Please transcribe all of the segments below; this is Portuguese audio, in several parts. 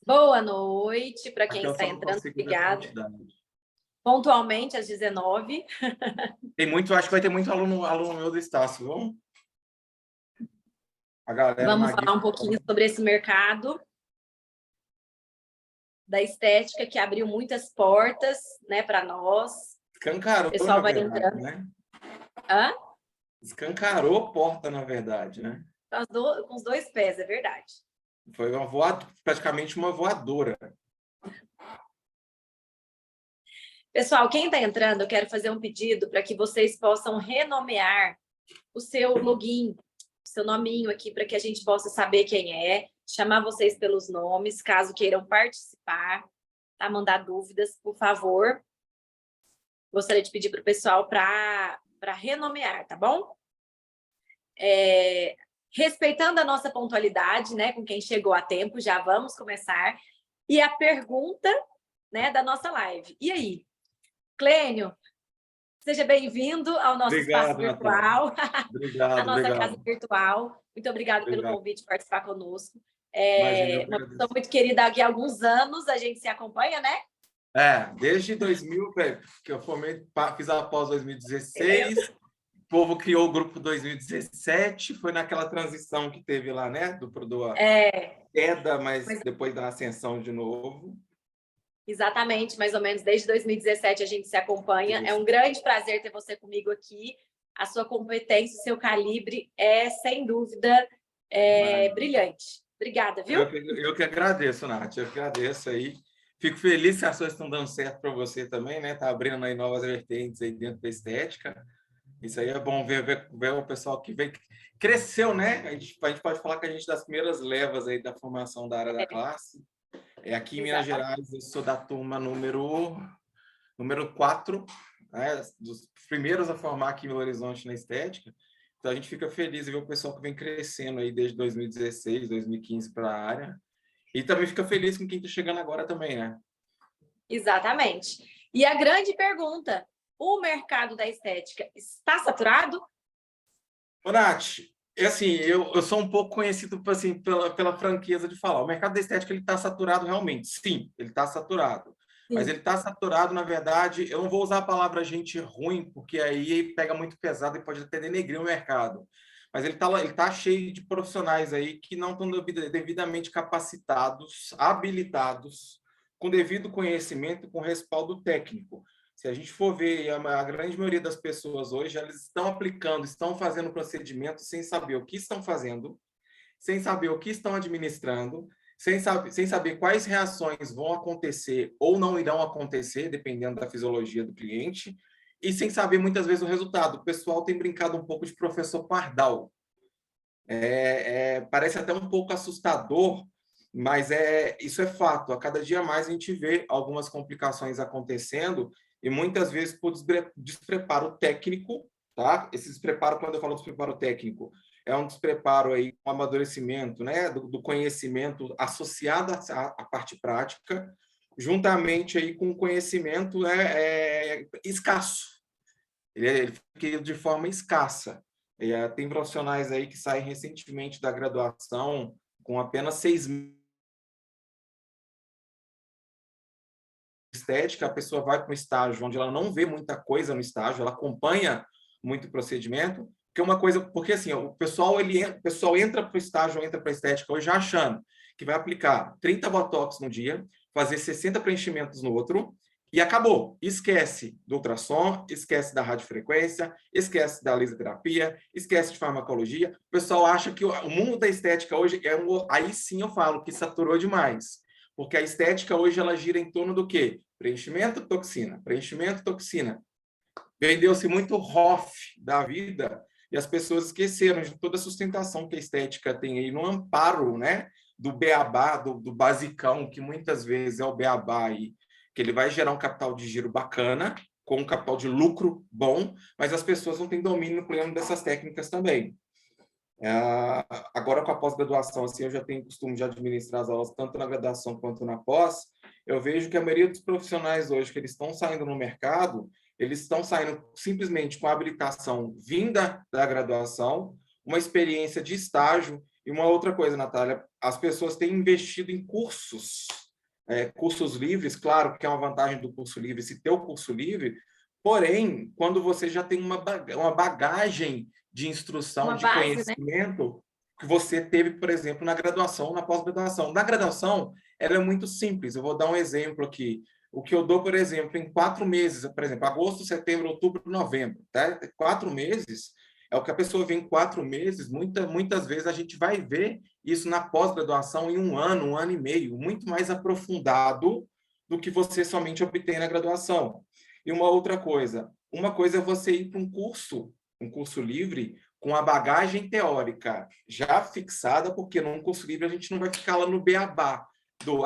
Boa noite para quem Aqui eu está só não entrando. consigo ver a Obrigada. quantidade. Pontualmente às 19. Acho que vai ter muito aluno meu do Estácio, viu? A galera Vamos falar um magista. pouquinho sobre esse mercado da estética que abriu muitas portas, né, para nós. Escancarou, O pessoal na vai verdade, entrando. né? Hã? Escancarou porta, na verdade, né? Com os dois pés, é verdade. Foi praticamente uma voadora. Pessoal, quem está entrando, eu quero fazer um pedido para que vocês possam renomear o seu login, o seu nominho aqui, para que a gente possa saber quem é, chamar vocês pelos nomes, caso queiram participar, tá? Mandar dúvidas, por favor. Gostaria de pedir para o pessoal para renomear, tá bom? Respeitando a nossa pontualidade, né, com quem chegou a tempo, já vamos começar. E a pergunta, né, da nossa live. E aí, Clênio, seja bem-vindo ao nosso espaço virtual, a nossa casa virtual. Muito obrigada pelo convite de participar conosco. Uma pessoa muito querida aqui há alguns anos, a gente se acompanha, né? Desde 2000, que eu fiz a pós 2016, o povo criou o grupo 2017, foi naquela transição que teve lá, né? Do queda, mas depois da ascensão de novo. Exatamente, mais ou menos desde 2017 a gente se acompanha. Isso. É um grande prazer ter você comigo aqui. A sua competência, o seu calibre é, sem dúvida, brilhante. Obrigada, viu? Eu que agradeço, Nath. Eu que agradeço aí. Fico feliz que as coisas estão dando certo para você também, né? Tá abrindo aí novas vertentes aí dentro da estética. Isso aí é bom ver o pessoal que vem, cresceu, né? A gente pode falar que a gente é das primeiras levas aí da formação da área da classe. Aqui em Minas Gerais, eu sou da turma número 4, né? Dos primeiros a formar aqui em Belo Horizonte na estética. Então, a gente fica feliz de ver o pessoal que vem crescendo aí desde 2016, 2015 para a área. E também fica feliz com quem está chegando agora também, né? Exatamente. E a grande pergunta, o mercado da estética está saturado? Ô, Nath, assim, eu sou um pouco conhecido assim, pela franqueza de falar. O mercado da estética está saturado realmente. Sim, ele está saturado. Sim. Mas ele está saturado, na verdade, eu não vou usar a palavra gente ruim, porque aí pega muito pesado e pode até denegrir o mercado. Mas ele tá cheio de profissionais aí que não estão devidamente capacitados, habilitados, com devido conhecimento, com respaldo técnico. Se a gente for ver, a grande maioria das pessoas hoje, elas estão aplicando, estão fazendo procedimentos sem saber o que estão fazendo, sem saber o que estão administrando, sem saber quais reações vão acontecer ou não irão acontecer, dependendo da fisiologia do cliente, e sem saber, muitas vezes, o resultado. O pessoal tem brincado um pouco de professor Pardal. Parece até um pouco assustador, mas isso é fato. A cada dia mais a gente vê algumas complicações acontecendo e muitas vezes por despreparo técnico, tá? Esse despreparo, quando eu falo despreparo técnico, é um despreparo aí com amadurecimento, né, do conhecimento associado à parte prática, juntamente aí com o conhecimento escasso. Ele fica de forma escassa. Tem profissionais aí que saem recentemente da graduação com apenas 6 meses de estética, a pessoa vai para um estágio onde ela não vê muita coisa no estágio, ela acompanha muito procedimento, porque assim, o pessoal entra para o estágio, entra para a estética hoje já achando que vai aplicar 30 botox no dia, fazer 60 preenchimentos no outro, e acabou. Esquece do ultrassom, esquece da radiofrequência, esquece da laserterapia, esquece de farmacologia. O pessoal acha que o mundo da estética hoje aí sim eu falo que saturou demais. Porque a estética hoje ela gira em torno do quê? Preenchimento, toxina. Preenchimento, toxina. Vendeu-se muito ROF da vida e as pessoas esqueceram de toda a sustentação que a estética tem aí no amparo, né? Do beabá, do basicão, que muitas vezes é o beabá aí, que ele vai gerar um capital de giro bacana, com um capital de lucro bom, mas as pessoas não têm domínio pleno dessas técnicas também. Agora, com a pós-graduação, assim, eu já tenho costume de administrar as aulas tanto na graduação quanto na pós, eu vejo que a maioria dos profissionais hoje que eles estão saindo no mercado, eles estão saindo simplesmente com a habilitação vinda da graduação, uma experiência de estágio E uma outra coisa, Natália, as pessoas têm investido em cursos, cursos livres, claro que é uma vantagem do curso livre se ter o curso livre, porém, quando você já tem uma bagagem de instrução, Uma de base, né? conhecimento, que você teve, por exemplo, na graduação, na pós-graduação. Na graduação, ela é muito simples. Eu vou dar um exemplo aqui. O que eu dou, por exemplo, em 4 meses, por exemplo, agosto, setembro, outubro, novembro, tá? 4 meses é o que a pessoa vê em 4 meses. Muitas vezes a gente vai ver isso na pós-graduação em 1 ano e meio, muito mais aprofundado do que você somente obtém na graduação. E uma coisa é você ir para um curso livre, com a bagagem teórica já fixada, porque num curso livre a gente não vai ficar lá no beabá.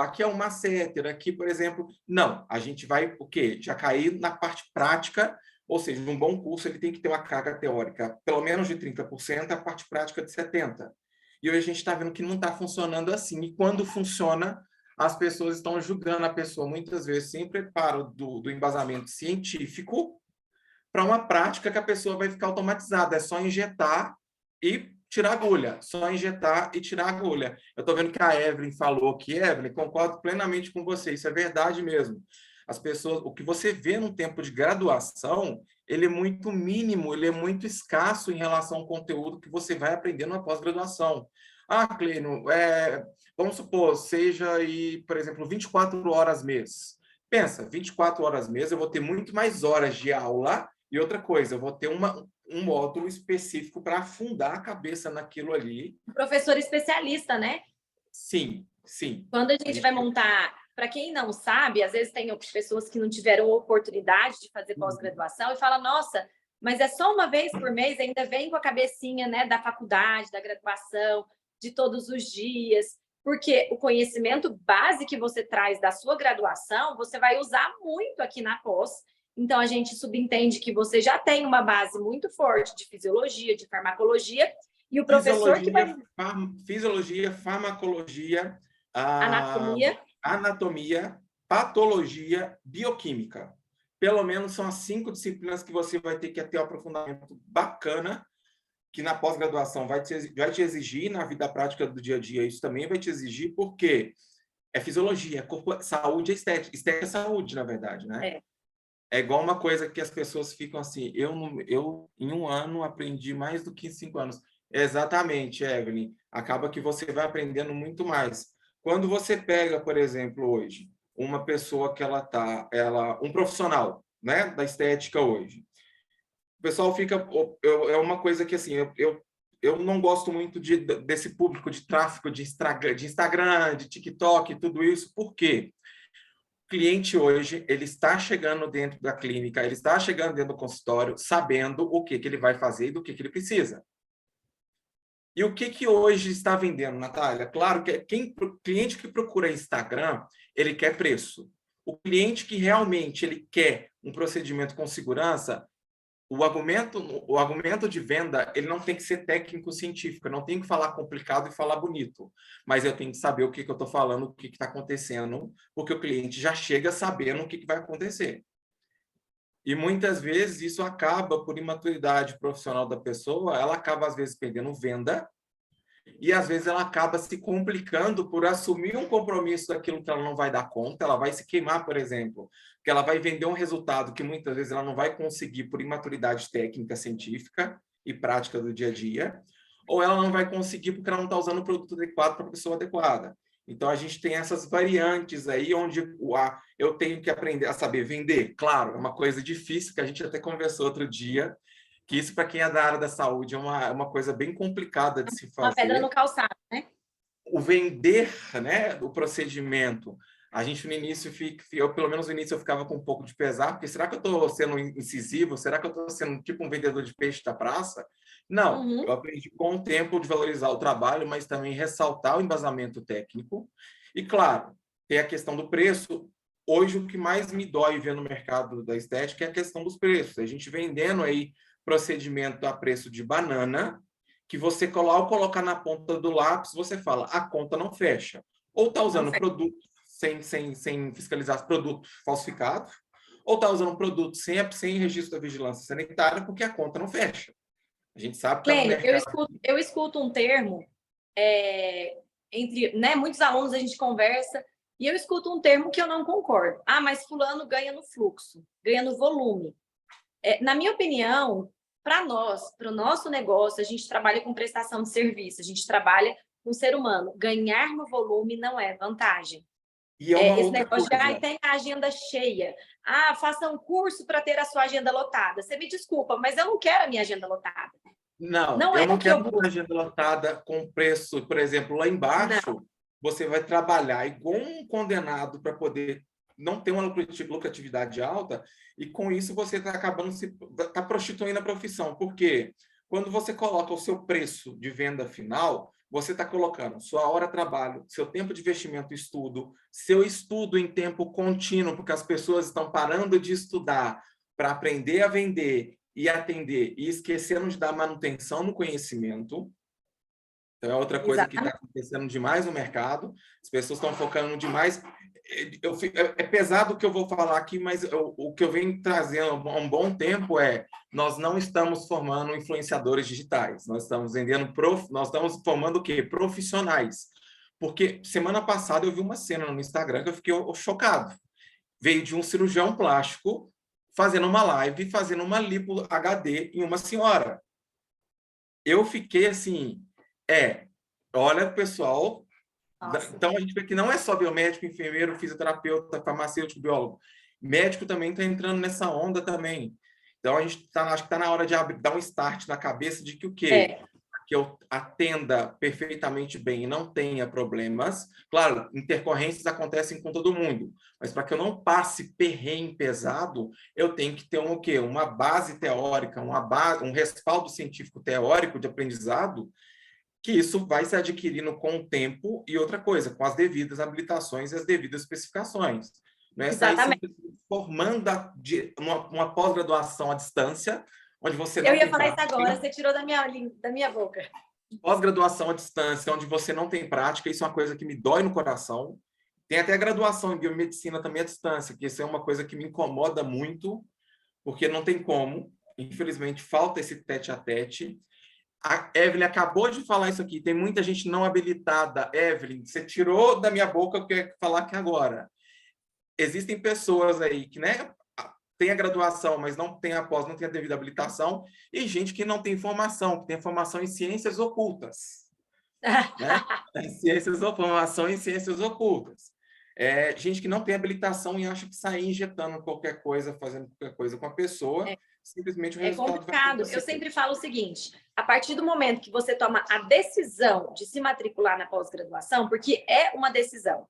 Aqui é uma cátedra, aqui, por exemplo. Não, a gente vai o quê? Já cair na parte prática, ou seja, um bom curso ele tem que ter uma carga teórica pelo menos de 30%, a parte prática de 70%. E hoje a gente está vendo que não está funcionando assim. E quando funciona, as pessoas estão julgando a pessoa, muitas vezes, sem preparo do embasamento científico, para uma prática que a pessoa vai ficar automatizada. É só injetar e tirar agulha. Só injetar e tirar agulha. Eu estou vendo que a Evelyn falou aqui. Evelyn, concordo plenamente com você. Isso é verdade mesmo. As pessoas, o que você vê no tempo de graduação, ele é muito mínimo, ele é muito escasso em relação ao conteúdo que você vai aprender na pós-graduação. Ah, Clênio, vamos supor, seja aí, por exemplo, 24 horas mês. Pensa, 24 horas mês, eu vou ter muito mais horas de aula. E outra coisa, eu vou ter um módulo específico para afundar a cabeça naquilo ali. Um professor especialista, né? Sim, sim. Quando a gente vai montar, para quem não sabe, às vezes tem pessoas que não tiveram oportunidade de fazer pós-graduação e fala, nossa, mas é só uma vez por mês, ainda vem com a cabecinha, né, da faculdade, da graduação, de todos os dias, porque o conhecimento base que você traz da sua graduação, você vai usar muito aqui na pós. Então, a gente subentende que você já tem uma base muito forte de fisiologia, de farmacologia, e o professor que vai... Fisiologia, farmacologia, Anatomia. anatomia, patologia, bioquímica. Pelo menos são as 5 disciplinas que você vai ter que ter um aprofundamento bacana, que na pós-graduação vai te exigir, na vida prática do dia a dia isso também vai te exigir, porque é fisiologia, saúde é estética. Estética é saúde, na verdade, né? É igual uma coisa que as pessoas ficam assim, eu em 1 ano aprendi mais do que em 5 anos. Exatamente, Evelyn. Acaba que você vai aprendendo muito mais. Quando você pega, por exemplo, hoje, uma pessoa que um profissional, né, da estética hoje, o pessoal fica, é uma coisa que assim, eu não gosto muito desse público de tráfego de Instagram, de TikTok, tudo isso. Por quê? Cliente hoje, ele está chegando dentro da clínica, ele está chegando dentro do consultório, sabendo o que ele vai fazer e do que ele precisa. E o que hoje está vendendo, Natália? Claro que o cliente que procura Instagram, ele quer preço. O cliente que realmente ele quer um procedimento com segurança, o argumento de venda, ele não tem que ser técnico científico, eu não tenho que falar complicado e falar bonito, mas eu tenho que saber o que eu estou falando, o que está acontecendo, porque o cliente já chega sabendo o que vai acontecer. E muitas vezes isso acaba, por imaturidade profissional da pessoa, ela acaba às vezes perdendo venda, e às vezes ela acaba se complicando por assumir um compromisso daquilo que ela não vai dar conta, ela vai se queimar, por exemplo, porque ela vai vender um resultado que muitas vezes ela não vai conseguir por imaturidade técnica, científica e prática do dia a dia, ou ela não vai conseguir porque ela não está usando o produto adequado para a pessoa adequada. Então, a gente tem essas variantes aí, onde eu tenho que aprender a saber vender. Claro, é uma coisa difícil, que a gente até conversou outro dia, que isso, para quem é da área da saúde, é uma coisa bem complicada de se fazer. Uma pedra no calçado, né? O vender, né, o procedimento. A gente, no início, pelo menos no início, eu ficava com um pouco de pesar, porque será que eu estou sendo incisivo? Será que eu estou sendo tipo um vendedor de peixe da praça? Não, eu aprendi com o tempo de valorizar o trabalho, mas também ressaltar o embasamento técnico. E, claro, tem a questão do preço. Hoje, o que mais me dói ver no mercado da estética é a questão dos preços. A gente vendendo aí procedimento a preço de banana, que você colocar na ponta do lápis, você fala, a conta não fecha. Ou está usando produto sem fiscalizar produto falsificado, ou está usando produto sem registro da vigilância sanitária, porque a conta não fecha. A gente sabe que está no mercado. Eu escuto um termo entre, né, muitos alunos a gente conversa e eu escuto um termo que eu não concordo. Ah, mas fulano ganha no fluxo, ganha no volume. Na minha opinião, para nós, para o nosso negócio, a gente trabalha com prestação de serviço, a gente trabalha com o ser humano. Ganhar no volume não é vantagem. E é uma Esse outra negócio de, coisa. tem a agenda cheia. Ah, faça um curso para ter a sua agenda lotada. Você me desculpa, mas eu não quero a minha agenda lotada. Não, Não é eu não o que eu quero uma busco. agenda lotada com preço, por exemplo, lá Não. embaixo, você vai trabalhar igual um condenado para poder não ter uma lucratividade alta, e com isso você está acabando está prostituindo a profissão. Por quê? Quando você coloca o seu preço de venda final, você está colocando sua hora de trabalho, seu tempo de investimento, estudo, seu estudo em tempo contínuo, porque as pessoas estão parando de estudar para aprender a vender e atender e esquecendo de dar manutenção no conhecimento. Então, é outra coisa que está Exatamente. acontecendo demais no mercado. As pessoas estão focando demais. É pesado o que eu vou falar aqui, mas o que eu venho trazendo há um bom tempo é: nós não estamos formando influenciadores digitais. Nós estamos nós estamos formando o quê? Profissionais. Porque semana passada eu vi uma cena no Instagram que eu fiquei chocado. Veio de um cirurgião plástico fazendo uma live, fazendo uma lipo HD em uma senhora. Eu fiquei assim, olha, pessoal. Nossa. Então, a gente vê que não é só biomédico, enfermeiro, fisioterapeuta, farmacêutico, biólogo. Médico também está entrando nessa onda também. Então, acho que está na hora de dar um start na cabeça de que o quê? Que eu atenda perfeitamente bem e não tenha problemas. Claro, intercorrências acontecem com todo mundo, mas para que eu não passe perrengue pesado, eu tenho que ter o quê? Uma base teórica, um respaldo científico teórico de aprendizado, que isso vai se adquirindo com o tempo e outra coisa, com as devidas habilitações e as devidas especificações. Não é sair Exatamente. simplesmente formando uma pós-graduação à distância, onde você Eu não ia tem falar isso agora, prática. você tirou da minha boca. Pós-graduação à distância, onde você não tem prática, isso é uma coisa que me dói no coração. Tem até graduação em biomedicina também à distância, que isso é uma coisa que me incomoda muito, porque não tem como. Infelizmente, falta esse tete-a-tete. A Evelyn acabou de falar isso aqui. Tem muita gente não habilitada. Evelyn, você tirou da minha boca o que eu ia falar aqui agora. Existem pessoas aí que, né, tem a graduação, mas não tem a pós, não tem a devida habilitação, e gente que não tem formação, que tem formação em ciências ocultas, né? Formação em ciências ocultas. Gente que não tem habilitação e acha que sair injetando qualquer coisa, fazendo qualquer coisa com a pessoa, simplesmente o É resultado vai complicado. Eu acontecer. sempre falo o seguinte: a partir do momento que você toma a decisão de se matricular na pós-graduação, porque é uma decisão,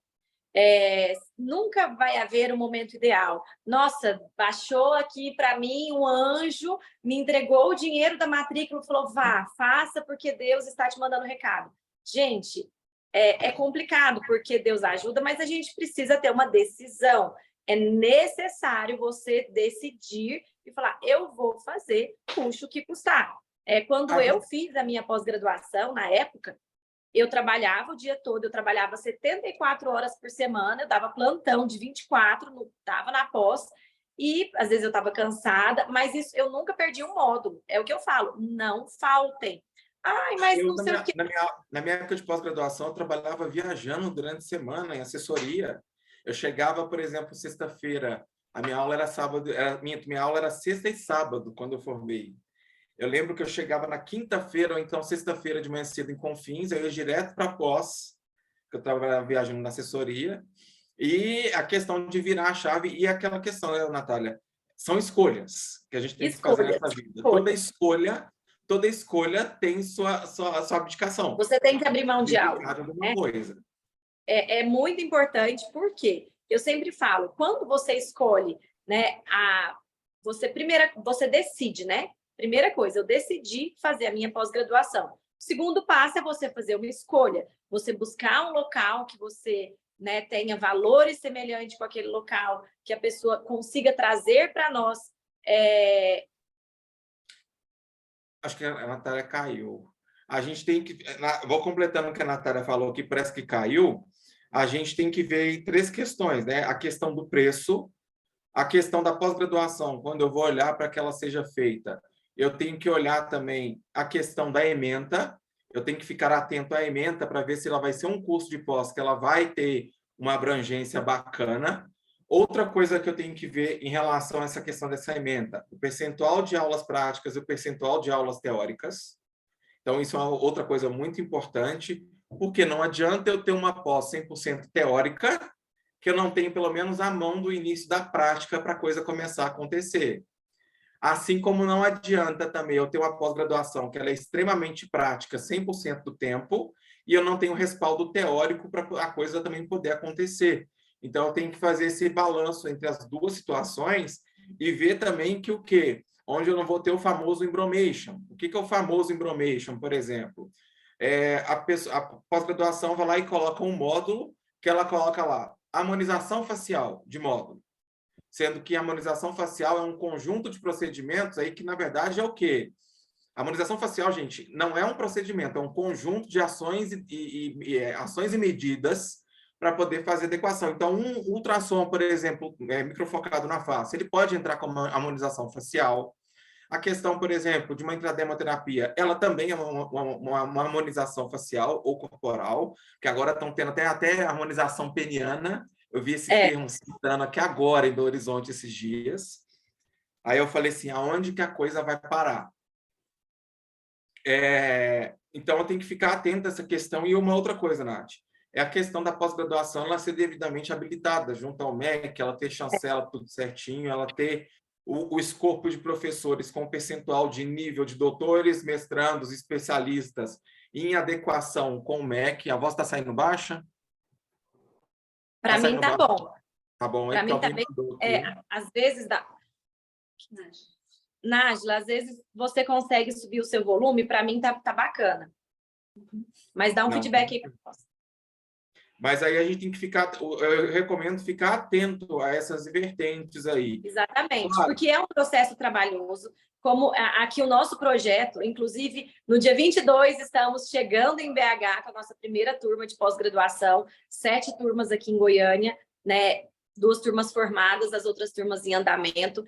nunca vai haver um momento ideal. Nossa, baixou aqui para mim um anjo, me entregou o dinheiro da matrícula e falou: vá, faça, porque Deus está te mandando recado. Gente, é complicado, porque Deus ajuda, mas a gente precisa ter uma decisão. É necessário você decidir e falar: eu vou fazer, custe o que custar. Quando eu fiz a minha pós-graduação, na época, eu trabalhava o dia todo, eu trabalhava 74 horas por semana, eu dava plantão de 24, estava na pós, e às vezes eu estava cansada, mas isso eu nunca perdi um módulo. É o que eu falo, não faltem. Ai, mas não sei o quê. Na minha época de pós-graduação, eu trabalhava viajando durante a semana em assessoria. Eu chegava, por exemplo, sexta-feira, a minha aula era sábado, minha aula era sexta e sábado, quando eu formei. Eu lembro que eu chegava na quinta-feira, ou então sexta-feira de manhã cedo em Confins, eu ia direto para a pós, que eu estava viajando na assessoria, e a questão de virar a chave, e aquela questão, né, Natália? São escolhas que a gente tem que fazer Escolhas, nessa vida. escolhas. Toda escolha tem sua abdicação. Você tem que abrir mão de algo, Abdicar de alguma né? coisa. É muito importante, porque eu sempre falo, quando você escolhe, né, você decide, né? Primeira coisa, eu decidi fazer a minha pós-graduação. O segundo passo é você fazer uma escolha, você buscar um local que você, né, tenha valores semelhantes com aquele local, que a pessoa consiga trazer para nós. Acho que a Natália caiu. A gente tem que... Vou completando o que a Natália falou, que parece que caiu. A gente tem que ver 3 questões, né? A questão do preço, a questão da pós-graduação, quando eu vou olhar para que ela seja feita, eu tenho que olhar também a questão da ementa, eu tenho que ficar atento à ementa para ver se ela vai ser um curso de pós que ela vai ter uma abrangência bacana. Outra coisa que eu tenho que ver em relação a essa questão dessa ementa, o percentual de aulas práticas e o percentual de aulas teóricas. Então, isso é outra coisa muito importante, porque não adianta eu ter uma pós 100% teórica que eu não tenho pelo menos a mão do início da prática para a coisa começar a acontecer. Assim como não adianta também eu ter uma pós-graduação que ela é extremamente prática 100% do tempo e eu não tenho respaldo teórico para a coisa também poder acontecer. Então, eu tenho que fazer esse balanço entre as duas situações e ver também que o quê? Onde eu não vou ter o famoso embromation. O que é o famoso embromation, por exemplo? A pós-graduação vai lá e coloca um módulo que ela coloca lá, harmonização facial de módulo. Sendo que a harmonização facial é um conjunto de procedimentos aí que, na verdade, é o quê? A harmonização facial, gente, não é um procedimento, é um conjunto de ações ações e medidas para poder fazer adequação. Então, um ultrassom, por exemplo, microfocado na face, ele pode entrar como harmonização facial. A questão, por exemplo, de uma intradermoterapia, ela também é uma harmonização facial ou corporal, que agora estão tendo até harmonização peniana. Eu vi esse termo citando aqui agora em Belo Horizonte esses dias. Aí eu falei assim, aonde que a coisa vai parar? Então, eu tenho que ficar atento a essa questão. E uma outra coisa, Nath, é a questão da pós-graduação ela ser devidamente habilitada junto ao MEC, ela ter chancela tudo certinho, ela ter o escopo de professores com percentual de nível de doutores, mestrandos, especialistas em adequação com o MEC. A voz está saindo baixa? Para mim tá bom. Tá bom. Para mim tá bem. Às vezes dá. Nájila, às vezes você consegue subir o seu volume, para mim tá bacana. Mas dá um feedback aí. Mas aí a gente tem que ficar, eu recomendo ficar atento a essas vertentes aí. Exatamente, claro. Porque é um processo trabalhoso, como aqui o nosso projeto, inclusive no dia 22 estamos chegando em BH com a nossa primeira turma de pós-graduação, 7 turmas aqui em Goiânia, né? 2 turmas formadas, as outras turmas em andamento.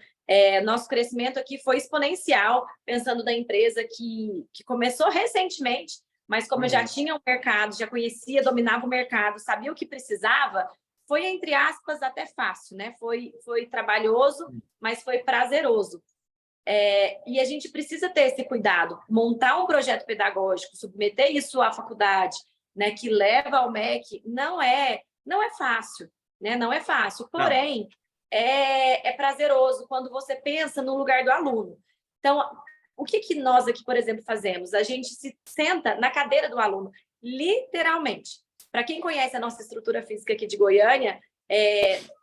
Nosso crescimento aqui foi exponencial, pensando da empresa que começou recentemente, mas como eu já tinha um mercado, já conhecia, dominava o mercado, sabia o que precisava, foi, entre aspas, até fácil, né? Foi trabalhoso, mas foi prazeroso. E a gente precisa ter esse cuidado, montar um projeto pedagógico, submeter isso à faculdade, né, que leva ao MEC, não é fácil, né? Não é fácil, porém, é prazeroso quando você pensa no lugar do aluno. Então, o que nós aqui, por exemplo, fazemos? A gente se senta na cadeira do aluno, literalmente. Para quem conhece a nossa estrutura física aqui de Goiânia,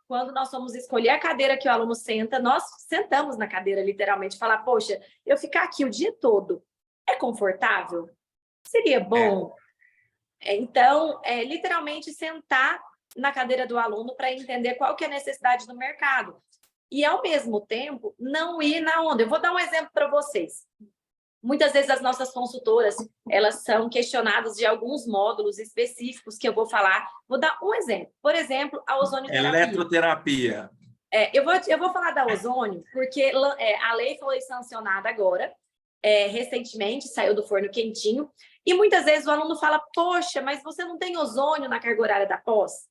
quando nós vamos escolher a cadeira que o aluno senta, nós sentamos na cadeira, literalmente, falar, poxa, eu ficar aqui o dia todo, é confortável? Seria bom? Então, literalmente sentar na cadeira do aluno para entender qual que é a necessidade do mercado. E, ao mesmo tempo, não ir na onda. Eu vou dar um exemplo para vocês. Muitas vezes as nossas consultoras, elas são questionadas de alguns módulos específicos que eu vou falar. Vou dar um exemplo. Por exemplo, a ozonioterapia. Eletroterapia. Eu vou falar da ozônio, porque a lei foi sancionada agora, recentemente, saiu do forno quentinho, e muitas vezes o aluno fala, poxa, mas você não tem ozônio na carga horária da pós?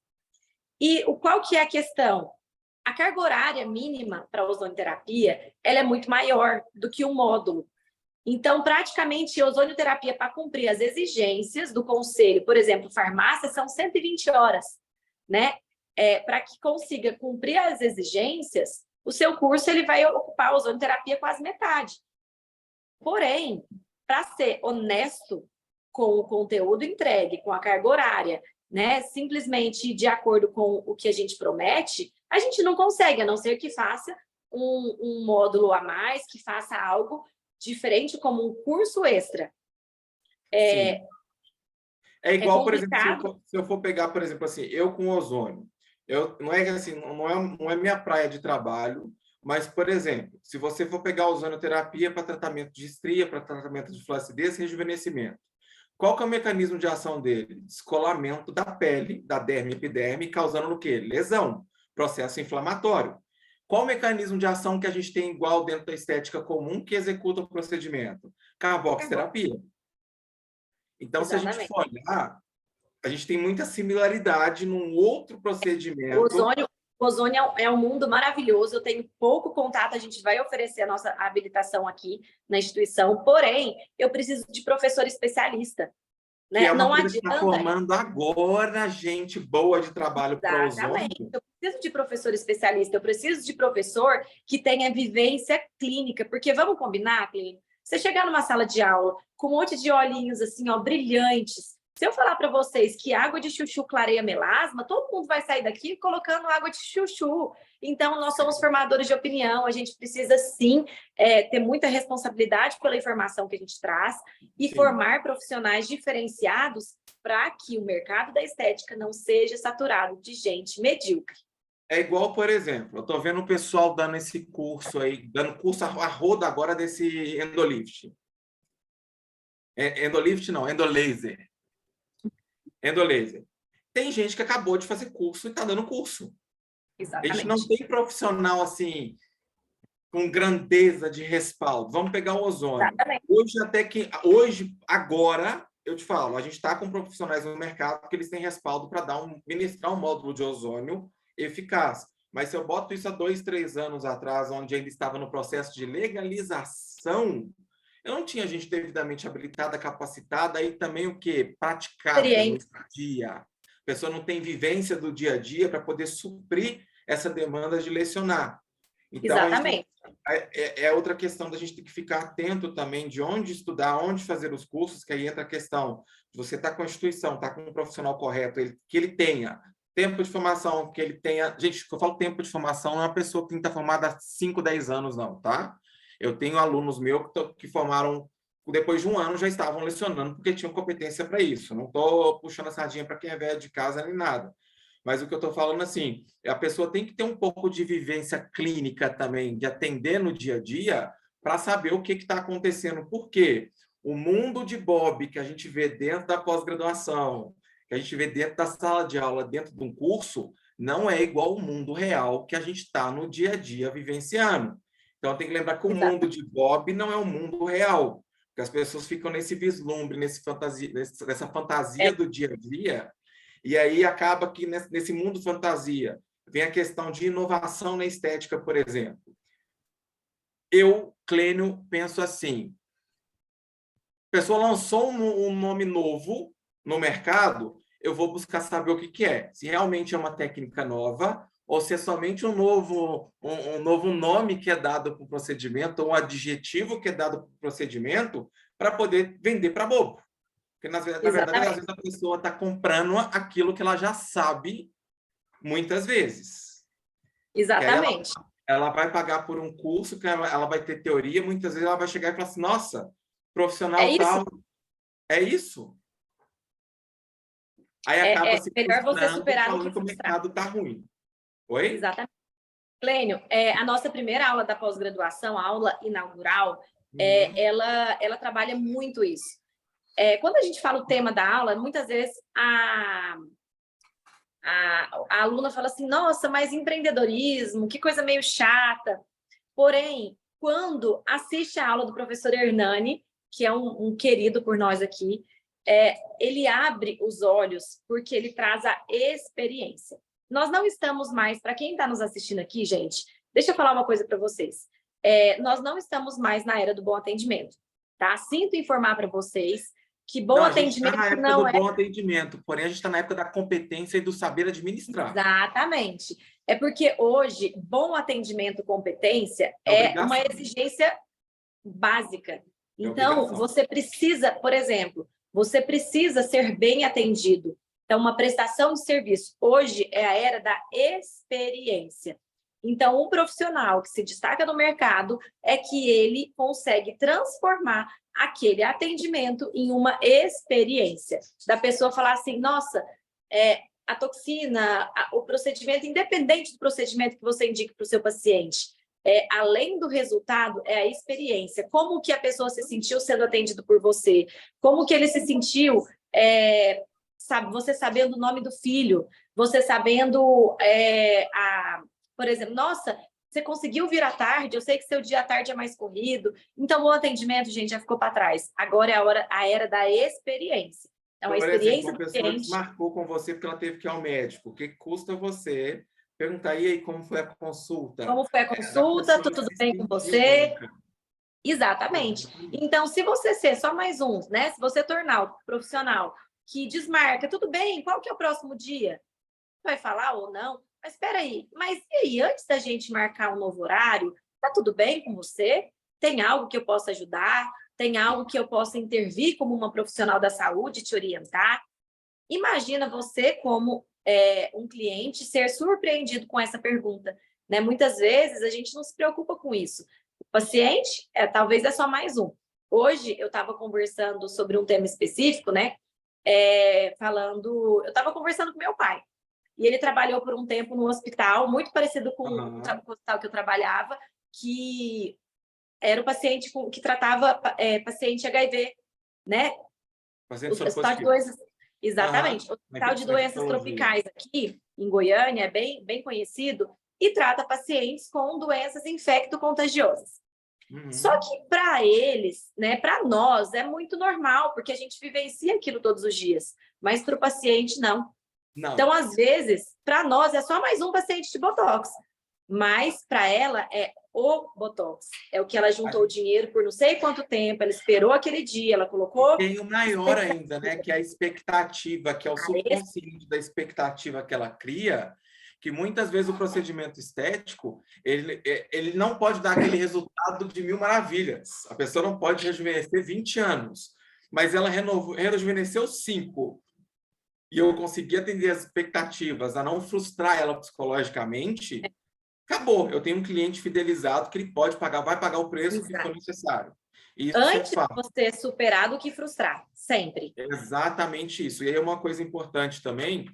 E qual que é a questão? A carga horária mínima para a ozonioterapia, ela é muito maior do que o módulo. Então, praticamente, a ozonioterapia, para cumprir as exigências do conselho, por exemplo, farmácia, são 120 horas, né? Para que consiga cumprir as exigências, o seu curso ele vai ocupar a ozonioterapia quase metade. Porém, para ser honesto com o conteúdo entregue, com a carga horária, né, simplesmente de acordo com o que a gente promete, a gente não consegue, a não ser que faça um módulo a mais, que faça algo diferente como um curso extra. É igual, por exemplo, se eu for pegar, por exemplo, assim, eu com ozônio, não é assim, não é minha praia de trabalho, mas, por exemplo, se você for pegar a ozonioterapia para tratamento de estria, para tratamento de flacidez, rejuvenescimento, qual que é o mecanismo de ação dele? Descolamento da pele, da derme e epiderme, causando o quê? Lesão, processo inflamatório. Qual o mecanismo de ação que a gente tem igual dentro da estética comum que executa o procedimento? Carboxterapia. Então, se a gente Exatamente. for olhar, a gente tem muita similaridade num outro O procedimento. ozônio é um mundo maravilhoso, eu tenho pouco contato, a gente vai oferecer a nossa habilitação aqui na instituição, porém, eu preciso de professor especialista, Que é né? uma Não coisa que está adianta. formando agora gente boa de trabalho para Exatamente. ozônio. Eu preciso de professor especialista, eu preciso de professor que tenha vivência clínica, porque vamos combinar, Clínio? Você chegar numa sala de aula com um monte de olhinhos assim, ó, brilhantes. Se eu falar para vocês que água de chuchu clareia melasma, todo mundo vai sair daqui colocando água de chuchu. Então, nós somos formadores de opinião, a gente precisa sim ter muita responsabilidade pela informação que a gente traz e Sim. formar profissionais diferenciados para que o mercado da estética não seja saturado de gente medíocre. É igual, por exemplo, eu estou vendo o pessoal dando esse curso aí, dando curso a roda agora desse endolift. Endolift não, endolaser. Endolaser. Tem gente que acabou de fazer curso e está dando curso. Exatamente. A gente não tem profissional assim com grandeza de respaldo. Vamos pegar o ozônio. Exatamente. Hoje, agora, eu te falo, a gente está com profissionais no mercado que eles têm respaldo para ministrar um módulo de ozônio eficaz. Mas se eu boto isso há 2, 3 anos atrás, onde ainda estava no processo de legalização, eu não tinha gente devidamente habilitada, capacitada e também o quê? Praticada no dia. A pessoa não tem vivência do dia a dia para poder suprir essa demanda de lecionar. Então, Exatamente. é outra questão da gente ter que ficar atento também de onde estudar, onde fazer os cursos, que aí entra a questão de você estar com a instituição, estar com um profissional correto, que ele tenha tempo de formação, que ele tenha... Gente, eu falo tempo de formação, não é uma pessoa que tem que estar formada há 5, 10 anos, não, tá? Eu tenho alunos meus que formaram, depois de um ano, já estavam lecionando, porque tinham competência para isso. Não estou puxando a sardinha para quem é velho de casa nem nada. Mas o que eu estou falando, assim, a pessoa tem que ter um pouco de vivência clínica também, de atender no dia a dia, para saber o que está acontecendo. Por quê? O mundo de Bob que a gente vê dentro da pós-graduação, que a gente vê dentro da sala de aula, dentro de um curso, não é igual ao mundo real que a gente está no dia a dia vivenciando. Então, tem que lembrar que o mundo de Bob não é o mundo real, porque as pessoas ficam nesse vislumbre, nessa fantasia do dia a dia, e aí acaba que nesse mundo fantasia vem a questão de inovação na estética, por exemplo. Eu, Clênio, penso assim, a pessoa lançou um nome novo no mercado, eu vou buscar saber o que é. Se realmente é uma técnica nova ou se é somente um novo nome que é dado para o procedimento, ou um adjetivo que é dado para o procedimento, para poder vender para bobo. Porque, na verdade, às vezes a pessoa está comprando aquilo que ela já sabe muitas vezes. Exatamente. Ela vai pagar por um curso que ela vai ter teoria, muitas vezes ela vai chegar e falar assim, nossa, profissional tal, é isso? Aí acaba se melhor você frustrando superar do falando que que o frustrar. mercado está ruim. Oi? Exatamente. Clênio, a nossa primeira aula da pós-graduação, a aula inaugural, ela trabalha muito isso. Quando a gente fala o tema da aula, muitas vezes a aluna fala assim, nossa, mas empreendedorismo, que coisa meio chata. Porém, quando assiste a aula do professor Hernani, que é um querido por nós aqui, ele abre os olhos porque ele traz a experiência. Nós não estamos mais, para quem está nos assistindo aqui, gente, deixa eu falar uma coisa para vocês. Nós não estamos mais na era do bom atendimento, tá? Sinto informar para vocês que bom atendimento não é. A gente está na época do bom atendimento, porém a gente está na época da competência e do saber administrar. Exatamente. É porque hoje, bom atendimento, competência é uma exigência básica. Então, você precisa, por exemplo, você precisa ser bem atendido. Então, uma prestação de serviço hoje é a era da experiência. Então, um profissional que se destaca no mercado é que ele consegue transformar aquele atendimento em uma experiência. Da pessoa falar assim, nossa, a toxina, o procedimento, independente do procedimento que você indique para o seu paciente, além do resultado, é a experiência. Como que a pessoa se sentiu sendo atendido por você? Como que ele se sentiu, você sabendo o nome do filho, você sabendo, por exemplo, nossa, Você conseguiu vir à tarde? Eu sei que seu dia à tarde é mais corrido. Então, o atendimento, gente, já ficou para trás. Agora é a era da experiência. Então, a Por exemplo, experiência uma do pessoa cliente. desmarcou com você porque ela teve que ir ao médico. O que custa você perguntar, e aí, como foi a consulta? Como foi a Da consulta? pessoa Tudo se bem com sentir você? única. Exatamente. Então, se você ser só mais um, né? Se você tornar o profissional que desmarca, tudo bem, qual que é o próximo dia? Vai falar ou não? Mas espera aí, mas e aí, antes da gente marcar um novo horário, tá tudo bem com você? Tem algo que eu possa ajudar? Tem algo que eu possa intervir como uma profissional da saúde, te orientar? Imagina você como um cliente ser surpreendido com essa pergunta, né? Muitas vezes a gente não se preocupa com isso. O paciente, talvez é só mais um. Hoje eu estava conversando sobre um tema específico, né? Eu estava conversando com meu pai. E ele trabalhou por um tempo no hospital, muito parecido com o hospital que eu trabalhava, que era o paciente que tratava paciente HIV, né? O Paciente soro hospital de positivo. doenças. Exatamente. O hospital de Na doenças histologia. tropicais aqui, em Goiânia, é bem conhecido, e trata pacientes com doenças infecto-contagiosas. Só que para eles, né, para nós, é muito normal, porque a gente vivencia aquilo todos os dias, mas para o paciente, não. Não. Então, às vezes, para nós é só mais um paciente de Botox, mas para ela é o Botox. É o que ela juntou o dinheiro por não sei quanto tempo, ela esperou aquele dia, ela colocou. Tem o maior ainda, né? Que é a expectativa, que é o Ah, subconsciente da expectativa que ela cria, que muitas vezes o procedimento estético, ele não pode dar aquele resultado de mil maravilhas. A pessoa não pode rejuvenescer 20 anos, mas ela rejuvenesceu 5. E eu consegui atender as expectativas, a não frustrar ela psicologicamente, acabou. Eu tenho um cliente fidelizado que ele pode pagar, vai pagar o preço que for necessário. E isso é Antes de fato. você superar do que frustrar, sempre. É exatamente isso. E aí uma coisa importante também,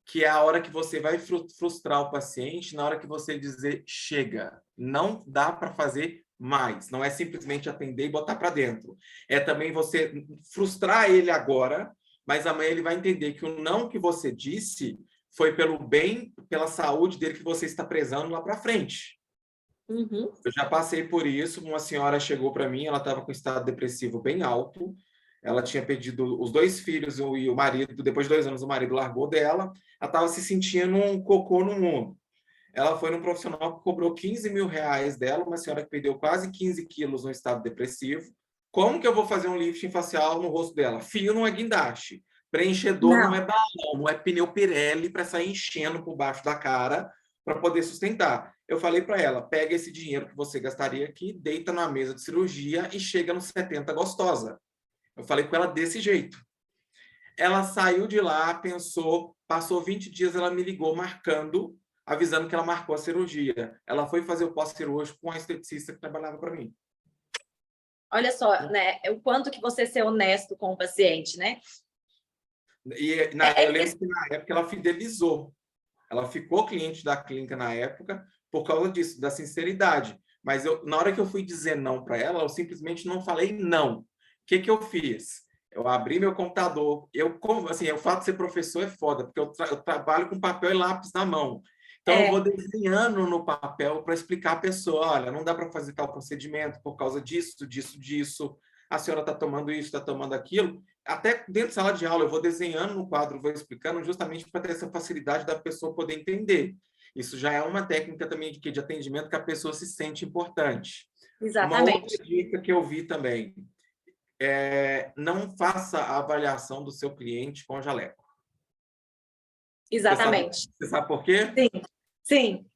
que é a hora que você vai frustrar o paciente, na hora que você dizer chega, não dá para fazer mais. Não é simplesmente atender e botar para dentro. É também você frustrar ele agora, mas amanhã ele vai entender que o não que você disse foi pelo bem, pela saúde dele que você está prezando lá para frente. Uhum. Eu já passei por isso. Uma senhora chegou para mim, ela estava com estado depressivo bem alto. Ela tinha perdido os 2 filhos e o marido. Depois de 2 anos, o marido largou dela. Ela estava se sentindo um cocô no mundo. Ela foi num profissional que cobrou 15 mil reais dela, uma senhora que perdeu quase 15 quilos no estado depressivo. Como que eu vou fazer um lifting facial no rosto dela? Fio não é guindaste. Preenchedor não é balão, não é pneu Pirelli para sair enchendo por baixo da cara para poder sustentar. Eu falei para ela, pega esse dinheiro que você gastaria aqui, deita na mesa de cirurgia e chega nos 70 gostosa. Eu falei com ela desse jeito. Ela saiu de lá, pensou, passou 20 dias, ela me ligou marcando, avisando que ela marcou a cirurgia. Ela foi fazer o pós-cirúrgico com a esteticista que trabalhava para mim. Olha só, né, o quanto que você ser honesto com o paciente, né? E eu lembro que na época ela fidelizou. Ela ficou cliente da clínica na época por causa disso, da sinceridade. Mas na hora que eu fui dizer não para ela, eu simplesmente não falei não. O que eu fiz? Eu abri meu computador. Assim, o fato de ser professor é foda, porque eu trabalho com papel e lápis na mão. Então, eu vou desenhando no papel para explicar à pessoa: olha, não dá para fazer tal procedimento por causa disso, disso, disso. A senhora está tomando isso, está tomando aquilo. Até dentro da sala de aula, eu vou desenhando no quadro, vou explicando, justamente para ter essa facilidade da pessoa poder entender. Isso já é uma técnica também de atendimento que a pessoa se sente importante. Uma outra Exatamente. dica que eu vi também não faça a avaliação do seu cliente com jaleco. Exatamente. Você sabe por quê? Sim, sim.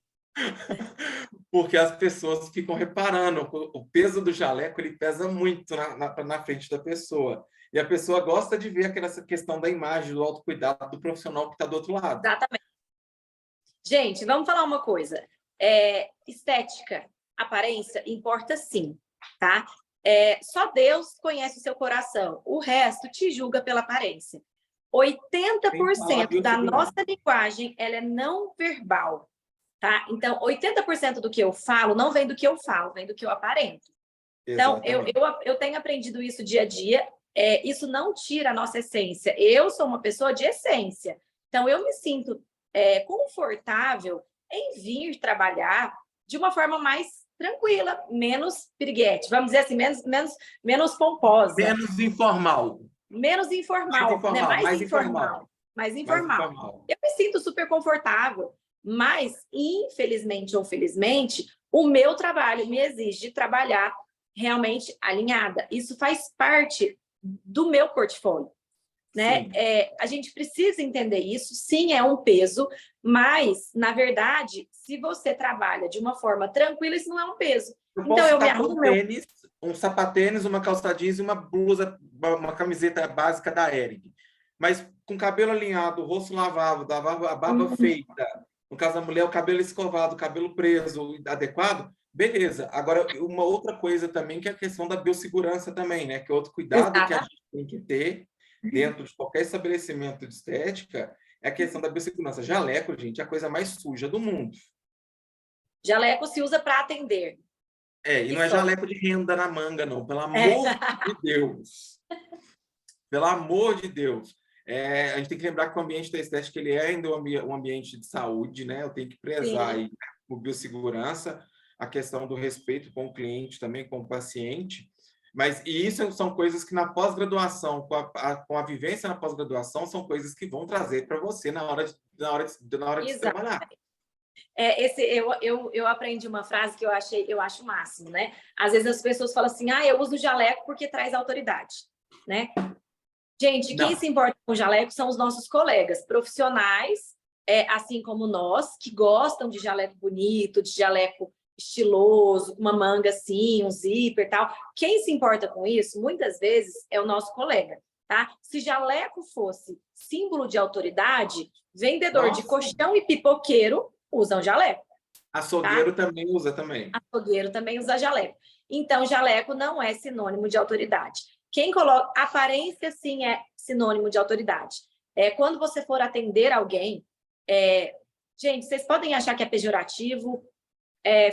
Porque as pessoas ficam reparando, o peso do jaleco ele pesa muito na frente da pessoa. E a pessoa gosta de ver aquela questão da imagem, do autocuidado do profissional que está do outro lado. Exatamente. Gente, vamos falar uma coisa. Estética, aparência, importa sim, tá? Só Deus conhece o seu coração. O resto te julga pela aparência. 80% da nossa linguagem ela é não verbal, tá? Então, 80% do que eu falo não vem do que eu falo, vem do que eu aparento. Então, eu tenho aprendido isso dia a dia. Isso não tira a nossa essência. Eu sou uma pessoa de essência. Então, eu me sinto confortável em vir trabalhar de uma forma mais tranquila, menos piriguete, vamos dizer assim, menos pomposa. Menos informal. Menos informal, né? Mais informal. Mais informal. Eu me sinto super confortável, mas, infelizmente ou felizmente, o meu trabalho me exige de trabalhar realmente alinhada. Isso faz parte do meu portfólio, né? A gente precisa entender isso. Sim, é um peso, mas, na verdade, se você trabalha de uma forma tranquila, isso não é um peso. Então, eu me arrumo tênis, um sapatênis, uma calça jeans e uma blusa, uma camiseta básica da Hering. Mas com cabelo alinhado, rosto lavado, a barba feita, no caso da mulher, o cabelo escovado, o cabelo preso, adequado, beleza. Agora, uma outra coisa também, que é a questão da biossegurança também, né? Que é outro cuidado que a gente tem que ter dentro de qualquer estabelecimento de estética, é a questão da biossegurança. Jaleco, gente, é a coisa mais suja do mundo. Jaleco se usa para atender. E não é jaleco de renda na manga, não. Pelo amor de Deus. Pelo amor de Deus. A gente tem que lembrar que o ambiente da estética ele é ainda um ambiente de saúde, né? Eu tenho que prezar aí por biossegurança, a questão do respeito com o cliente também, com o paciente. Mas isso são coisas que na pós-graduação, com a vivência na pós-graduação, são coisas que vão trazer para você na hora de trabalhar. Eu aprendi uma frase que eu acho o máximo, né? Às vezes as pessoas falam assim, eu uso jaleco porque traz autoridade, né? Gente, quem se importa com jaleco são os nossos colegas profissionais, assim como nós, que gostam de jaleco bonito, de jaleco estiloso, com uma manga assim, um zíper e tal. Quem se importa com isso, muitas vezes, é o nosso colega, tá? Se jaleco fosse símbolo de autoridade, vendedor de colchão e pipoqueiro usam jaleco. Açougueiro também usa também. Açougueiro também usa jaleco. Então, jaleco não é sinônimo de autoridade. Quem coloca... Aparência, sim, é sinônimo de autoridade. Quando você for atender alguém... Gente, vocês podem achar que é pejorativo,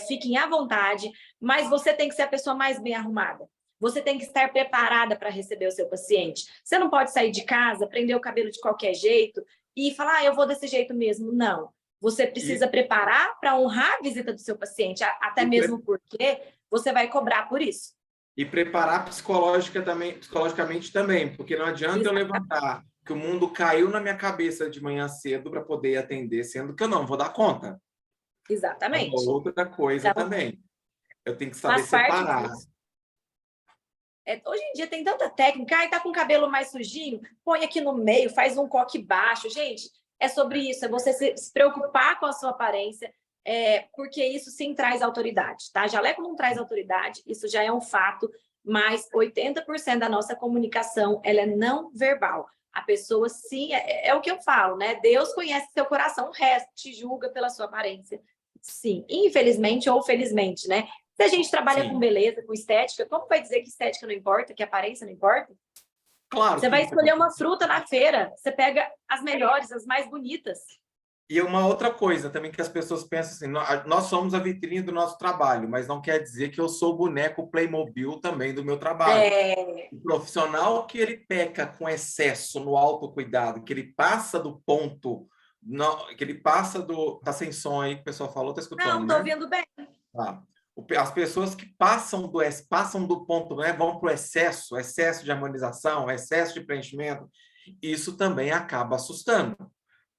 fiquem à vontade, mas você tem que ser a pessoa mais bem arrumada. Você tem que estar preparada para receber o seu paciente. Você não pode sair de casa, prender o cabelo de qualquer jeito e falar, eu vou desse jeito mesmo. Não. Você precisa preparar para honrar a visita do seu paciente, até mesmo porque você vai cobrar por isso. E preparar psicologicamente também, porque não adianta eu levantar que o mundo caiu na minha cabeça de manhã cedo para poder atender, sendo que eu não vou dar conta. Exatamente. É outra coisa também. Eu tenho que saber separar. Hoje em dia tem tanta técnica, tá com o cabelo mais sujinho, põe aqui no meio, faz um coque baixo. Gente, é sobre isso, é você se preocupar com a sua aparência, porque isso sim traz autoridade, tá? Jaleco não traz autoridade, isso já é um fato, mas 80% da nossa comunicação, ela é não verbal. A pessoa, sim, é o que eu falo, né? Deus conhece seu coração, o resto te julga pela sua aparência. Sim, infelizmente ou felizmente, né? Se a gente trabalha com beleza, com estética, como vai dizer que estética não importa, que aparência não importa? Claro. Você vai escolher uma fruta na feira, você pega as melhores, as mais bonitas. E uma outra coisa também que as pessoas pensam assim, nós somos a vitrine do nosso trabalho, mas não quer dizer que eu sou o boneco Playmobil também do meu trabalho. O profissional que ele peca com excesso no autocuidado, que ele passa do ponto, que ele passa tá sem som aí, que o pessoal falou, tá escutando, Não, tô ouvindo bem. As pessoas que passam do ponto, né, vão para o excesso de harmonização, excesso de preenchimento, isso também acaba assustando.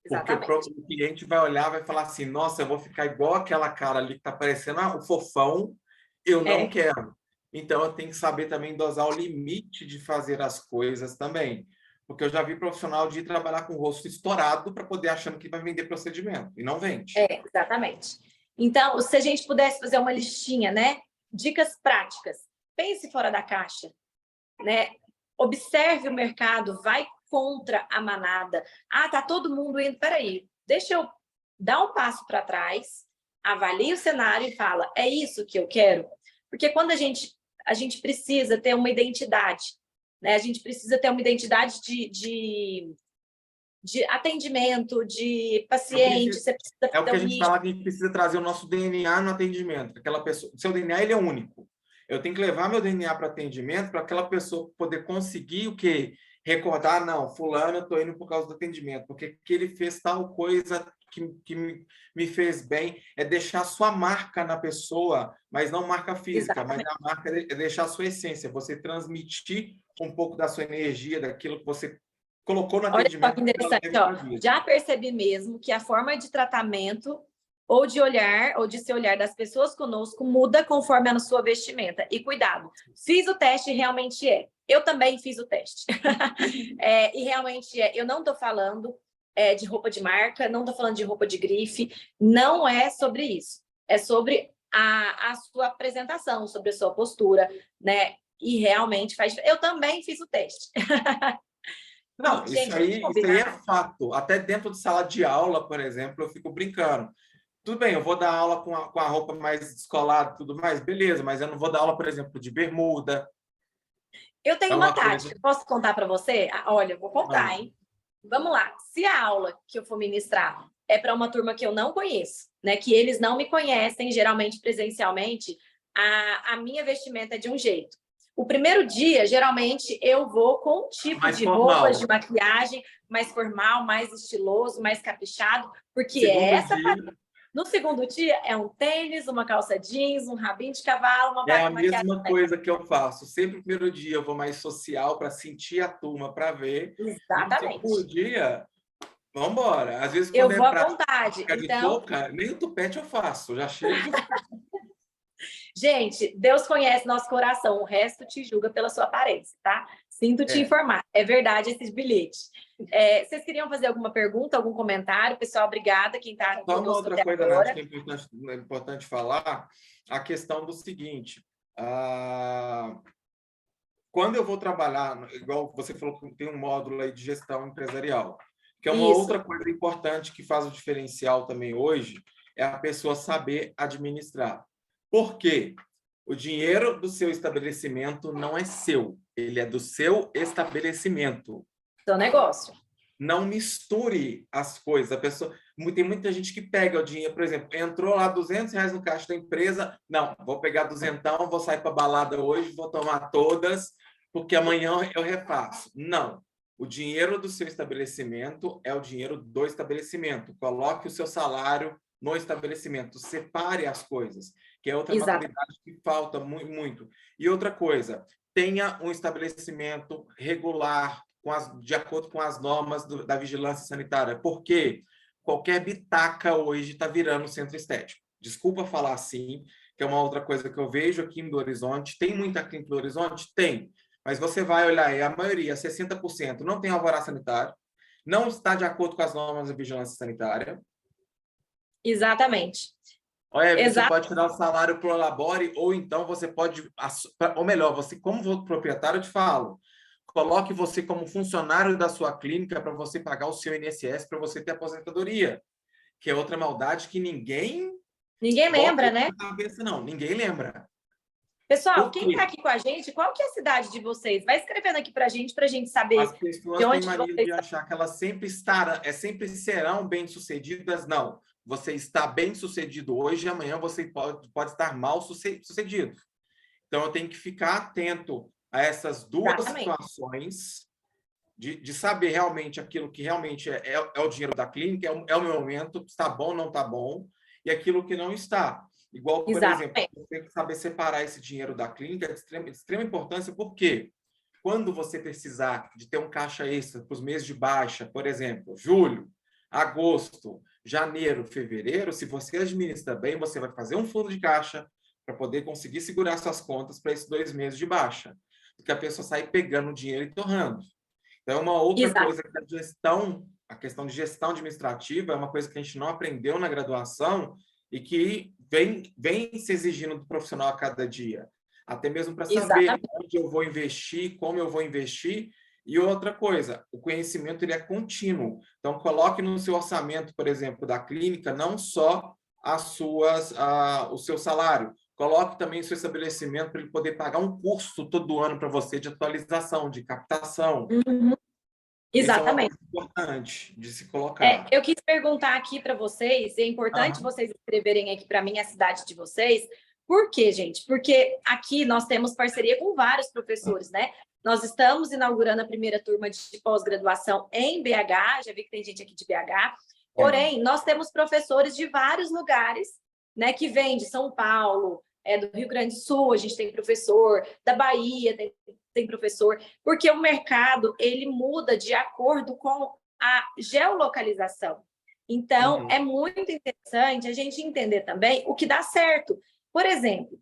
Exatamente. Porque o cliente vai olhar, vai falar assim, nossa, eu vou ficar igual aquela cara ali que está parecendo o fofão, eu não quero. Então, eu tenho que saber também dosar o limite de fazer as coisas também. Porque eu já vi profissional de ir trabalhar com o rosto estourado para poder achando que vai vender procedimento, e não vende. Exatamente. Então, se a gente pudesse fazer uma listinha, né? Dicas práticas. Pense fora da caixa, né? Observe o mercado, vai contra a manada. Tá todo mundo indo. Peraí, deixa eu dar um passo para trás, avalie o cenário e fala, é isso que eu quero? Porque quando a gente precisa ter uma identidade, né? A gente precisa ter uma identidade de atendimento, de paciente. Você precisa o que a gente fala, que a gente precisa trazer o nosso DNA no atendimento. Aquela pessoa, seu DNA ele é único. Eu tenho que levar meu DNA para atendimento para aquela pessoa poder conseguir o quê? Recordar, não, fulano, eu estou indo por causa do atendimento, porque que ele fez tal coisa me fez bem. É deixar sua marca na pessoa, mas não marca física, Exatamente. mas a marca é deixar a sua essência, você transmitir um pouco da sua energia, daquilo que você colocou no Olha só atendimento que que ela interessante, teve ó. na vida. Já percebi mesmo que a forma de tratamento ou de olhar, ou de se olhar das pessoas conosco muda conforme a sua vestimenta. E cuidado, fiz o teste e realmente é. Eu também fiz o teste. E realmente é. Eu não estou falando de roupa de marca, não estou falando de roupa de grife, não é sobre isso. É sobre a sua apresentação, sobre a sua postura, né? E realmente faz. Eu também fiz o teste. Não, Gente, isso vamos aí é combinar? fato. Até dentro de sala de aula, por exemplo, eu fico brincando. Tudo bem, eu vou dar aula com a roupa mais descolada e tudo mais, beleza, mas eu não vou dar aula, por exemplo, de bermuda. Eu É tenho uma uma coisa. tática. Posso contar para você? Olha, eu vou contar, Não. hein? Vamos lá. Se a aula que eu for ministrar é para uma turma que eu não conheço, né? Que eles não me conhecem, geralmente presencialmente, a minha vestimenta é de um jeito. O primeiro dia, geralmente, eu vou com um tipo Mais de roupas, de formal. maquiagem mais formal, mais estiloso, mais caprichado, porque é Segundo essa. dia, No segundo dia, é um tênis, uma calça jeans, um rabinho de cavalo, uma é a maquiagem. mesma coisa que eu faço. Sempre no primeiro dia eu vou mais social para sentir a turma, para ver. No segundo Exatamente. dia, vamos embora. Às vezes, Eu quando vou é à para vontade. ficar de Então, touca, nem o tupete eu faço. Eu já chego. gente, Deus conhece nosso coração, o resto te julga pela sua aparência, tá? Sinto te É. informar. É verdade esses bilhetes. Vocês queriam fazer alguma pergunta, algum comentário? Pessoal, obrigada quem está Só uma conosco outra até coisa, Nath, agora. que é importante falar, a questão do seguinte. Quando eu vou trabalhar, igual você falou que tem um módulo aí de gestão empresarial, que é uma Isso, outra coisa importante que faz o diferencial também hoje, é a pessoa saber administrar. Por quê? O dinheiro do seu estabelecimento não é seu, ele é do seu estabelecimento. seu negócio. Não misture as coisas. Tem muita gente que pega o dinheiro, por exemplo, entrou lá R$ 200 no caixa da empresa, não, vou pegar duzentão, vou sair para balada hoje, vou tomar todas, porque amanhã eu refaço. Não. O dinheiro do seu estabelecimento é o dinheiro do estabelecimento. Coloque o seu salário no estabelecimento. Separe as coisas, que é outra Exato. maturidade que falta muito. E outra coisa, tenha um estabelecimento regular, de acordo com as normas da vigilância sanitária, porque qualquer bitaca hoje está virando centro estético. Desculpa falar assim, que é uma outra coisa que eu vejo aqui em Belo Horizonte. Tem muita clínica em Belo Horizonte? Tem. Mas você vai olhar, e a maioria, 60%, não tem alvará sanitário, não está de acordo com as normas da vigilância sanitária. Exatamente. Olha, você Exato. pode tirar o salário pro labore, ou então você pode, ou melhor, você como proprietário, eu te falo, coloque você como funcionário da sua clínica para você pagar o seu INSS, para você ter aposentadoria, que é outra maldade que ninguém Ninguém bota lembra, né? na cabeça, não. Ninguém lembra. Pessoal, Por quem está quê? aqui com a gente, qual que é a cidade de vocês? Vai escrevendo aqui para a gente As saber de pessoas têm onde mania vocês de estão. achar que elas sempre serão bem-sucedidas. Não. Você está bem-sucedido hoje e amanhã você pode estar mal-sucedido. Então, eu tenho que ficar atento a essas duas Exatamente. situações de saber realmente aquilo que realmente é o dinheiro da clínica, é o meu momento, está bom, não está bom, e aquilo que não está. Igual, por exemplo, Exatamente. você tem que saber separar esse dinheiro da clínica, é de extrema importância, porque quando você precisar de ter um caixa extra para os meses de baixa, por exemplo, julho, agosto, janeiro, fevereiro, se você administra bem, você vai fazer um fundo de caixa para poder conseguir segurar suas contas para esses 2 meses de baixa. Porque a pessoa sai pegando o dinheiro e torrando. Então, uma outra Exato. coisa que a questão de gestão administrativa é uma coisa que a gente não aprendeu na graduação e que vem se exigindo do profissional a cada dia. Até mesmo para saber Exatamente. onde eu vou investir, como eu vou investir. E outra coisa, o conhecimento ele é contínuo. Então, coloque no seu orçamento, por exemplo, da clínica, não só o seu salário. Coloque também o seu estabelecimento para ele poder pagar um curso todo ano para você de atualização, de captação. Uhum. Essa é uma Exatamente. coisa importante de se colocar. Eu quis perguntar aqui para vocês, é importante Aham. vocês escreverem aqui para mim a cidade de vocês. Por quê, gente? Porque aqui nós temos parceria com vários professores, né? Nós estamos inaugurando a primeira turma de pós-graduação em BH, já vi que tem gente aqui de BH, Porém, nós temos professores de vários lugares, né, que vêm de São Paulo, do Rio Grande do Sul, a gente tem professor, da Bahia tem professor, porque o mercado ele muda de acordo com a geolocalização. Então, é muito interessante a gente entender também o que dá certo. Por exemplo,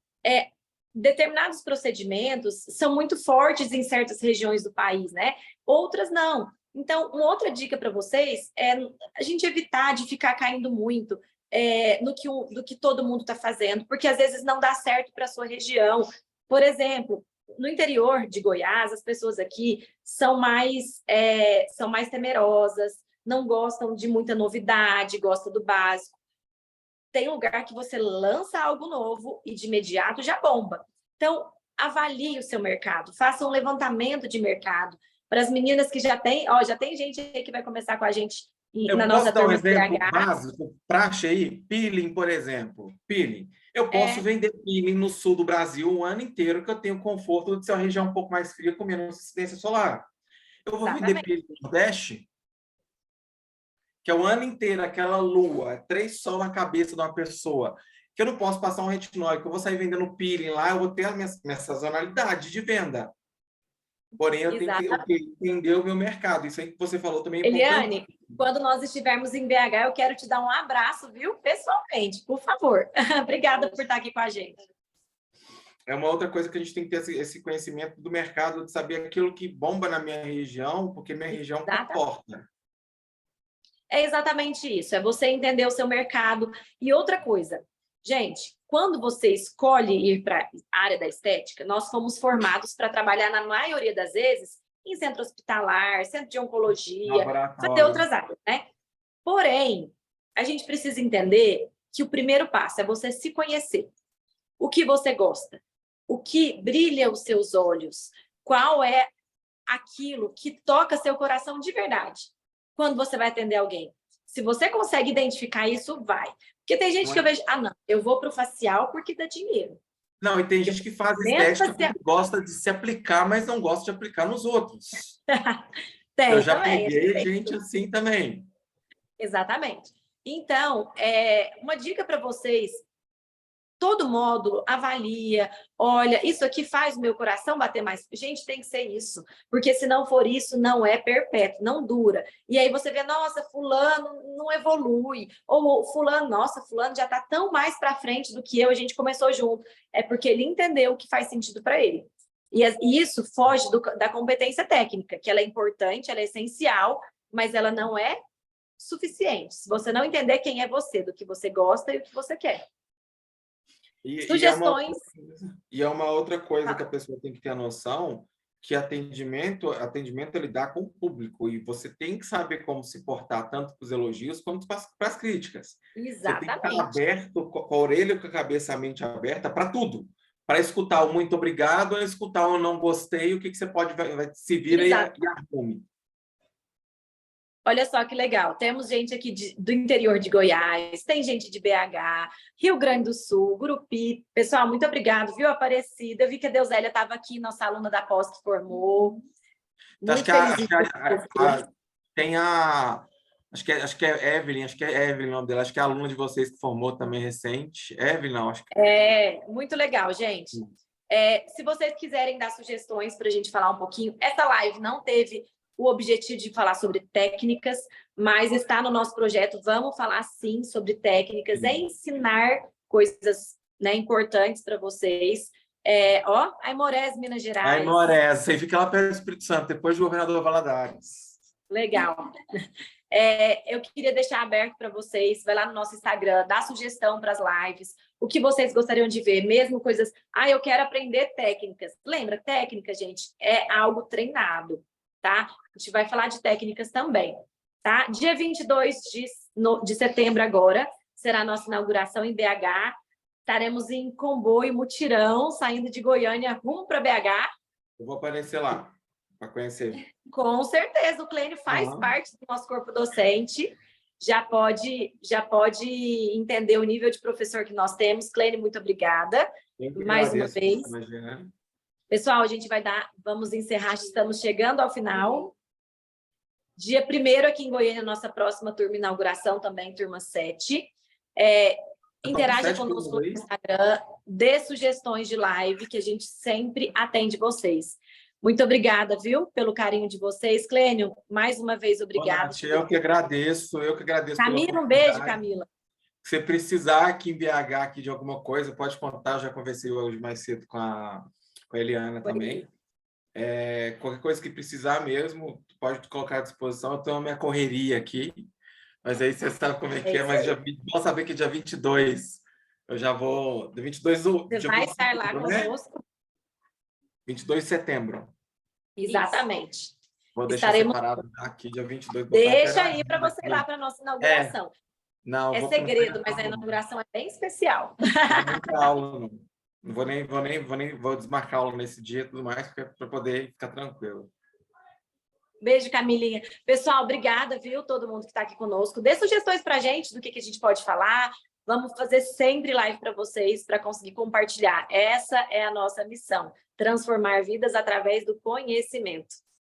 determinados procedimentos são muito fortes em certas regiões do país, né? Outras não. Então, uma outra dica para vocês é a gente evitar de ficar caindo muito no que todo mundo está fazendo, porque às vezes não dá certo para a sua região. Por exemplo, no interior de Goiás, as pessoas aqui são mais temerosas, não gostam de muita novidade, gostam do básico. Tem lugar que você lança algo novo e de imediato já bomba. Então, avalie o seu mercado, faça um levantamento de mercado. Para as meninas que já tem gente aí que vai começar com a gente na nossa turma de BH. Eu posso dar um exemplo básico, praxe aí? Peeling, por exemplo. Peeling. Eu posso vender peeling no sul do Brasil o ano inteiro, que eu tenho conforto de ser uma região um pouco mais fria, com menos incidência solar. Eu vou vender peeling no Nordeste, que é o ano inteiro, aquela lua, 3 sol na cabeça de uma pessoa, que eu não posso passar um retinol, que eu vou sair vendendo peeling lá, eu vou ter a minha sazonalidade de venda. Porém, eu tenho que entender o meu mercado. Isso aí que você falou também é importante. Eliane, quando nós estivermos em BH, eu quero te dar um abraço, viu? Pessoalmente, por favor. Obrigada por estar aqui com a gente. É uma outra coisa que a gente tem que ter esse conhecimento do mercado, de saber aquilo que bomba na minha região, porque minha região comporta. É exatamente isso, é você entender o seu mercado. E outra coisa, gente, quando você escolhe ir para a área da estética, nós fomos formados para trabalhar, na maioria das vezes, em centro hospitalar, centro de oncologia, fazer outras áreas, né? Porém, a gente precisa entender que o primeiro passo é você se conhecer. O que você gosta? O que brilha os seus olhos? Qual é aquilo que toca seu coração de verdade? Quando você vai atender alguém. Se você consegue identificar isso, vai. Porque tem gente que eu vejo, não, eu vou para o facial porque dá dinheiro. Não, e tem gente que faz estética porque gosta de se aplicar, mas não gosta de aplicar nos outros. Eu já peguei gente assim também. Exatamente. Então, uma dica para vocês, todo módulo avalia, olha, isso aqui faz o meu coração bater mais. Gente, tem que ser isso, porque se não for isso, não é perpétuo, não dura. E aí você vê, nossa, fulano não evolui, ou fulano, nossa, fulano já está tão mais para frente do que eu, a gente começou junto. É porque ele entendeu o que faz sentido para ele. E isso foge da competência técnica, que ela é importante, ela é essencial, mas ela não é suficiente. Se você não entender quem é você, do que você gosta e o que você quer. Sugestões. E é uma outra coisa que a pessoa tem que ter a noção, que atendimento é lidar com o público, e você tem que saber como se portar, tanto para os elogios quanto para as críticas. Exatamente. Você tem que estar aberto, com a orelha, com a cabeça, a mente aberta, para tudo. Para escutar o muito obrigado, escutar o não gostei, o que você pode se vira e arrume. Olha só que legal, temos gente aqui do interior de Goiás, tem gente de BH, Rio Grande do Sul, Gurupi. Pessoal, muito obrigado, viu, Aparecida? Eu vi que a Deusélia estava aqui, nossa aluna da pós que formou. Muito feliz. Acho que é Evelyn o nome dela, acho que é a aluna de vocês que formou também recente. Evelyn, não, acho que... Muito legal, gente. Se vocês quiserem dar sugestões para a gente falar um pouquinho, essa live não teve o objetivo de falar sobre técnicas, mas está no nosso projeto. Vamos falar, sim, sobre técnicas, ensinar coisas, né, importantes para vocês. Aimorés, Minas Gerais. Aimorés, você fica lá perto do Espírito Santo, depois do governador Valadares. Legal. Eu queria deixar aberto para vocês, vai lá no nosso Instagram, dá sugestão para as lives, o que vocês gostariam de ver, mesmo coisas, eu quero aprender técnicas. Lembra, técnica, gente, é algo treinado, tá? A gente vai falar de técnicas também, tá? Dia 22 de setembro agora, será a nossa inauguração em BH, estaremos em comboio, mutirão, saindo de Goiânia rumo para BH. Eu vou aparecer lá. Para conhecer. Com certeza, o Clênio faz parte do nosso corpo docente, já pode entender o nível de professor que nós temos. Clênio, muito obrigada mais uma vez. Pessoal, a gente vamos encerrar, estamos chegando ao final. Dia 1º aqui em Goiânia, nossa próxima turma inauguração também, turma 7. Interaja conosco no Instagram, dê sugestões de live, que a gente sempre atende vocês. Muito obrigada, viu, pelo carinho de vocês. Clênio, mais uma vez, obrigada. Nath, eu que agradeço Camila, um beijo, Camila. Se você precisar aqui em BH aqui de alguma coisa, pode contar. Eu já conversei hoje mais cedo com a Eliana também. Qualquer coisa que precisar mesmo, pode colocar à disposição. Eu tenho a minha correria aqui, mas aí você sabe como é que é. Mas bom saber que dia 22 eu já vou... 22 você vai estar lá conosco. 22 de setembro. Exatamente. Vou deixar separado aqui, dia 22. Deixa aí para você ir lá para a nossa inauguração. Não, é segredo, mas a inauguração é bem especial. Não vou desmarcar aula nesse dia e tudo mais, para poder ficar tranquilo. Beijo, Camilinha. Pessoal, obrigada, viu? Todo mundo que está aqui conosco. Dê sugestões para a gente do que a gente pode falar. Vamos fazer sempre live para vocês, para conseguir compartilhar. Essa é a nossa missão, transformar vidas através do conhecimento.